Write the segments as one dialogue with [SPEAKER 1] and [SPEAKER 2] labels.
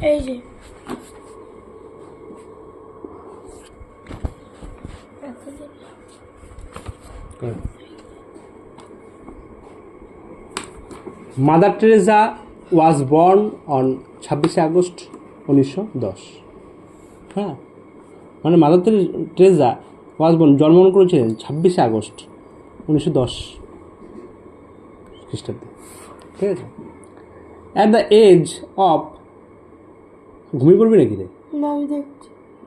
[SPEAKER 1] এই যে
[SPEAKER 2] mother Teresa was born on 26 August 1910। হ্যাঁ, মানে মাদার টেরেসা ওয়াজ বর্ন জন্মগ্রহণ করেছিলেন 26 আগস্ট 1910 খ্রিস্টাব্দে। ঠিক আছে। অ্যাট দ্য এজ অফ, ঘুমিয়ে পড়বি নাকি রে?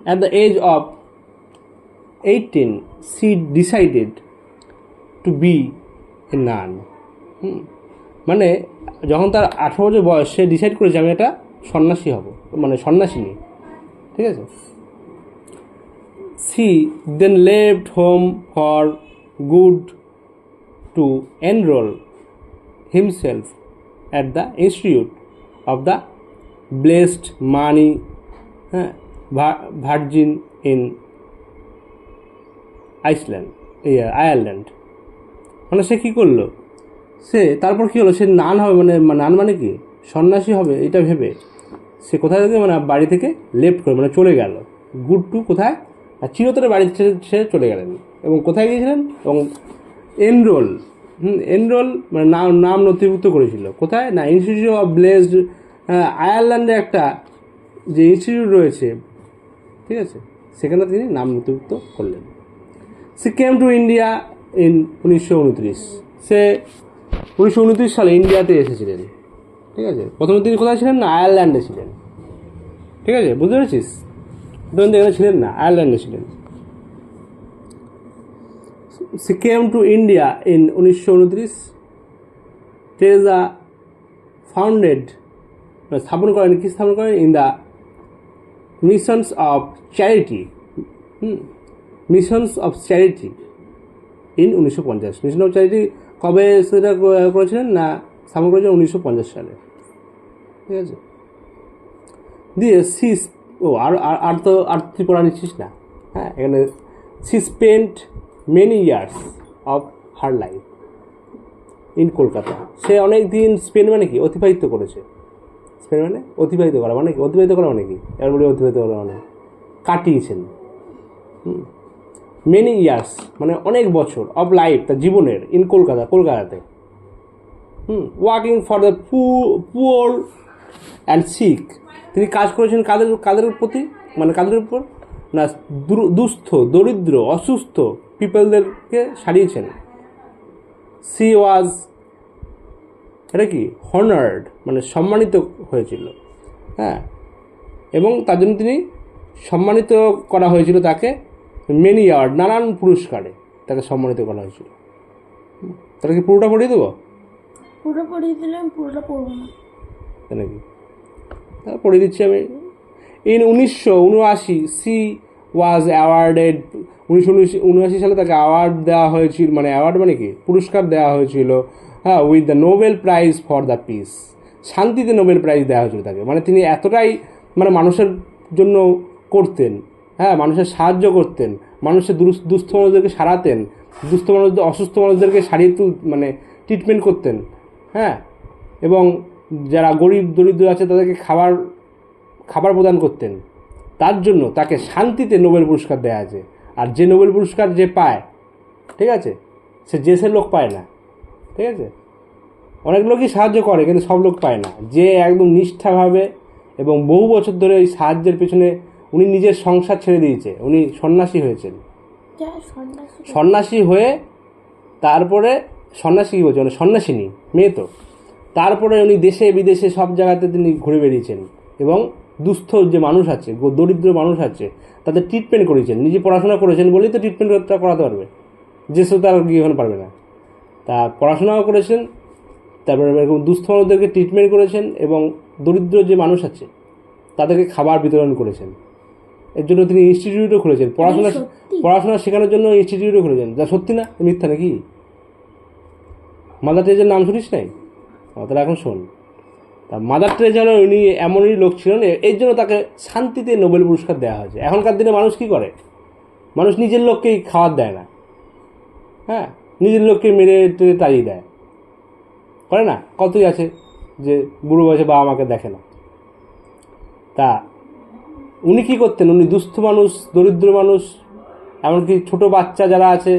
[SPEAKER 2] At the age of 18 she decided to be a nun. মানে যখন তার 18 বছর বয়স, সে ডিসাইড করেছে আমি একটা সন্ন্যাসী হব, মানে সন্ন্যাসিনী। ঠিক আছে। she then left home for good to enroll himself at the Institute of the Blessed Mary Virgin in Ireland. মানে সে কী করলো, সে তারপর কী হলো, সে নান হবে, মানে নান মানে কি, সন্ন্যাসী হবে, এটা ভেবে সে কোথায় থেকে, মানে বাড়ি থেকে লেফট করে, মানে চলে গেল। গুড টু কোথায়, আর চিরতরে বাড়ি সে চলে গেলেন। এবং কোথায় গিয়েছিলেন, এবং এনরোল মানে নাম নথিভুক্ত করেছিল কোথায় না, ইনস্টিটিউট অফ ব্লেসড, আয়ারল্যান্ডে একটা যে ইনস্টিটিউট রয়েছে, ঠিক আছে, সেখানে তিনি নাম নথিভুক্ত করলেন। সে কেম টু ইন্ডিয়া ইন 1929। সে 1929 সালে ইন্ডিয়াতে এসেছিলেন। ঠিক আছে। প্রথমে তিনি কোথায় ছিলেন না, আয়ারল্যান্ডে ছিলেন। ঠিক আছে, বুঝতে পেরেছিস? তখন এখানে ছিলেন না, আয়ারল্যান্ডে ছিলেন। সে came to India in 1929। Teresa founded, স্থাপন করেন, কি স্থাপন করেন, in the missions of charity, missions of charity in 1950। Mission of charity কবে সেটা করেছিলেন না, স্থাপন করেছিলেন 1950 সালে। ঠিক আছে। দিয়ে সিস, আর তুই পড়া নিচ্ছিস না। হ্যাঁ, এখানে she spent many years of her life in Kolkata. সে অনেক দিন স্পেন মানে কি, অতিবাহিত করেছে। স্পেন মানে অতিবাহিত করা, মানে কি, অতিবাহিত করা মানে কি, এবার বলি অতিবাহিত করা মানে কাটিয়েছেন। মেনি ইয়ার্স মানে অনেক বছর, অফ লাইফ তার জীবনের, ইন কলকাতাতে। Working for the poor and sick. তিনি কাজ করেছেন কাদের প্রতি, মানে কাদের উপর না, দুস্থ, দরিদ্র, অসুস্থ পিপলদেরকে সারিয়েছেন। সি ওয়াজ, এটা কি, হনার্ড মানে সম্মানিত হয়েছিল। হ্যাঁ, এবং তার জন্য তিনি সম্মানিত করা হয়েছিল তাকে, মেনি অ্যাওয়ার্ড, নানান পুরস্কারে তাকে সম্মানিত করা হয়েছিল। তাহলে কি পুরোটা পড়িয়ে দেবো?
[SPEAKER 1] পুরো পড়িয়ে দিলাম, পুরোটা পড়বো না।
[SPEAKER 2] তাই নাকি? তাহলে পড়িয়ে দিচ্ছি আমি। ইন 1979 সি ওয়াজ অ্যাওয়ার্ডেড, 1979 সালে তাকে অ্যাওয়ার্ড দেওয়া হয়েছিল, মানে অ্যাওয়ার্ড মানে কি, পুরস্কার দেওয়া হয়েছিল, হ্যাঁ, with the Nobel prize for the piece. শান্তিতে নোবেল প্রাইজ দেওয়া হয়েছিল তাকে। মানে তিনি এতটাই মানে মানুষের জন্য করতেন, হ্যাঁ, মানুষের সাহায্য করতেন, মানুষের দুস্থ মানুষদেরকে সারাতেন, দুস্থ মানুষদের, অসুস্থ মানুষদেরকে সারিয়ে মানে ট্রিটমেন্ট করতেন। হ্যাঁ, এবং যারা গরিব দরিদ্র আছে তাদেরকে খাবার প্রদান করতেন। তার জন্য তাকে শান্তিতে নোবেল পুরস্কার দেওয়া আছে। আর যে নোবেল পুরস্কার যে পায়, ঠিক আছে, সে দেশের লোক পায় না। ঠিক আছে। অনেক লোকই সাহায্য করে, কিন্তু সব লোক পায় না। যে একদম নিষ্ঠাভাবে এবং বহু বছর ধরে ওই সাহায্যের পেছনে, উনি নিজের সংসার ছেড়ে দিয়েছে, উনি সন্ন্যাসী হয়েছেন। সন্ন্যাসী হয়ে তারপরে, সন্ন্যাসী কী বলছে, মানে সন্ন্যাসিনী মেয়ে তো, তারপরে উনি দেশে বিদেশে সব জায়গাতে তিনি ঘুরে বেরিয়েছেন এবং দুস্থ যে মানুষ আছে, দরিদ্র মানুষ আছে, তাদের ট্রিটমেন্ট করেছেন। নিজে পড়াশোনা করেছেন বলেই তো ট্রিটমেন্টটা করাতে পারবে, যে সে তার গিয়ে ওখানে পারবে না। তা পড়াশোনাও করেছেন, তারপরে এরকম দুস্থ মানুষদেরকে ট্রিটমেন্ট করেছেন, এবং দরিদ্র যে মানুষ আছে তাদেরকে খাবার বিতরণ করেছেন। এর জন্য তিনি ইনস্টিটিউটও খুলেছেন, পড়াশোনা শেখানোর জন্য ইনস্টিটিউটও খুলেছেন। যা সত্যি না, মিথ্যা নাকি? মাদার টেরেসার নাম শুনিস নাই? তাহলে এখন শোন। তা মাদার টেরেসা উনি এমনই লোক ছিলেন, এর জন্য তাকে শান্তিতে নোবেল পুরস্কার দেওয়া হয়েছে। এখনকার দিনে মানুষ কী করে, মানুষ নিজের লোককেই খাবার দেয় না, হ্যাঁ, নিজের লোককে মেরে টেরে তাড়িয়ে দেয়, করে না? কতই আছে যে বুড়ো বয়সে বাবা মাকে দেখে না। তা উনি কী করতেন, উনি দুস্থ মানুষ, দরিদ্র মানুষ, এমনকি ছোট বাচ্চা যারা আছে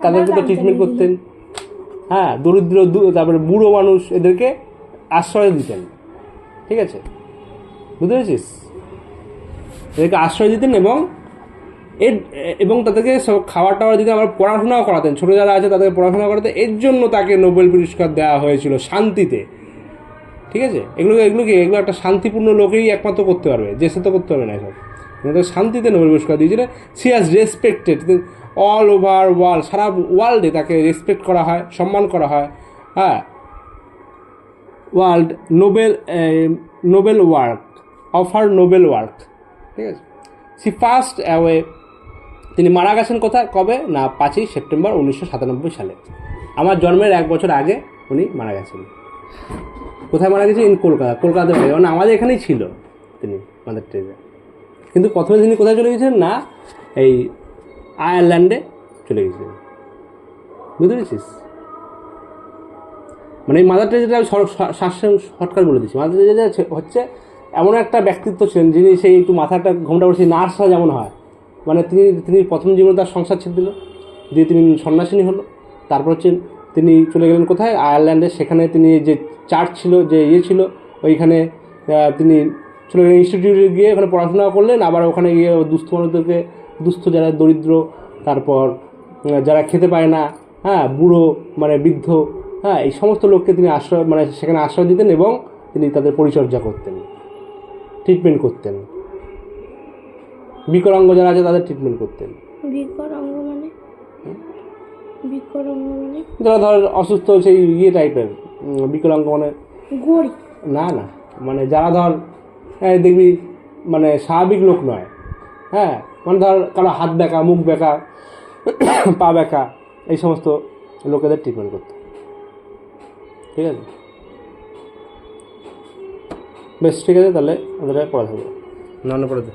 [SPEAKER 2] তাদেরকে তো ট্রিটমেন্ট করতেন। হ্যাঁ, দরিদ্র তারপরে বুড়ো মানুষ, এদেরকে আশ্রয় দিতেন। ঠিক আছে, বুঝতে পেরেছিস? এদেরকে আশ্রয় দিতেন এবং তাদেরকে সব খাবার টাবার দিতে, আবার পড়াশোনাও করাতেন। ছোটো যারা আছে তাদেরকে পড়াশোনা করাতেন। এর জন্য তাকে নোবেল পুরস্কার দেওয়া হয়েছিল, শান্তিতে। ঠিক আছে, এগুলো একটা শান্তিপূর্ণ লোকেই একমাত্র করতে পারবে, যে সে তো করতে পারবে না এসব। শান্তিতে নোবেল পুরস্কার দিয়েছিল। She has respected all over world, সারা ওয়ার্ল্ডে তাকে রেসপেক্ট করা হয়, সম্মান করা হয়। হ্যাঁ, world noble work, offer noble work. ঠিক আছে, সি ফার্স্ট অ্যাওয়ে, তিনি মারা গেছেন কোথায়, কবে না 5ই সেপ্টেম্বর 1997 সালে। আমার জন্মের 1 বছর আগে উনি মারা গেছেন। কোথায় মারা গেছেন? কলকাতাতে মারা গেছেন। মানে আমাদের এখানেই ছিল তিনি, মাদার টেরেসা। কিন্তু প্রথমে তিনি কোথায় চলে গেছিলেন না, এই আয়ারল্যান্ডে চলে গেছিলেন। বুঝতে পেরেছিস? মানে এই মাদার টেরেসাটা শর্টকাট বলে দিচ্ছি। মাদার টেরেসা হচ্ছে এমন একটা ব্যক্তিত্ব ছিলেন, যিনি সেই একটু মাথাটা ঘোমটা করে, সেই নার্সরা যেমন হয়, মানে তিনি প্রথম জীবনে তার সংসার ছেড়ে দিল, দিয়ে তিনি সন্ন্যাসিনী হলো। তারপর হচ্ছে তিনি চলে গেলেন কোথায়, আয়ারল্যান্ডে। সেখানে তিনি যে চার্চ ছিল, যে ছিল, ওইখানে তিনি চলে গেলেন ইনস্টিটিউটে গিয়ে ওখানে পড়াশোনা করলেন। আবার ওখানে গিয়ে দুস্থ মানুষদেরকে, দুস্থ যারা দরিদ্র, তারপর যারা খেতে পায় না, হ্যাঁ, বুড়ো মানে বৃদ্ধ, হ্যাঁ, এই সমস্ত লোককে তিনি আশ্রয়, মানে সেখানে আশ্রয় দিতেন এবং তিনি তাদের পরিচর্যা করতেন, ট্রিটমেন্ট করতেন। বিকলাঙ্গ যারা আছে তাদের ট্রিটমেন্ট করতেন।
[SPEAKER 1] বিকলাঙ্গ মানে
[SPEAKER 2] যারা ধর অসুস্থ, সেই টাইপের বিকলাঙ্গ, মানে
[SPEAKER 1] গরিব
[SPEAKER 2] না, মানে যারা ধর দেখবি মানে স্বাভাবিক লোক নয়। হ্যাঁ, মানে ধর কারো হাত ব্যাকা, মুখ ব্যাকা, পা ব্যাকা, এই সমস্ত লোকেদের ট্রিটমেন্ট করতে। ঠিক আছে, বেশ, ঠিক আছে, তাহলে আমাদের পড়া থাকবে না পড়াতে।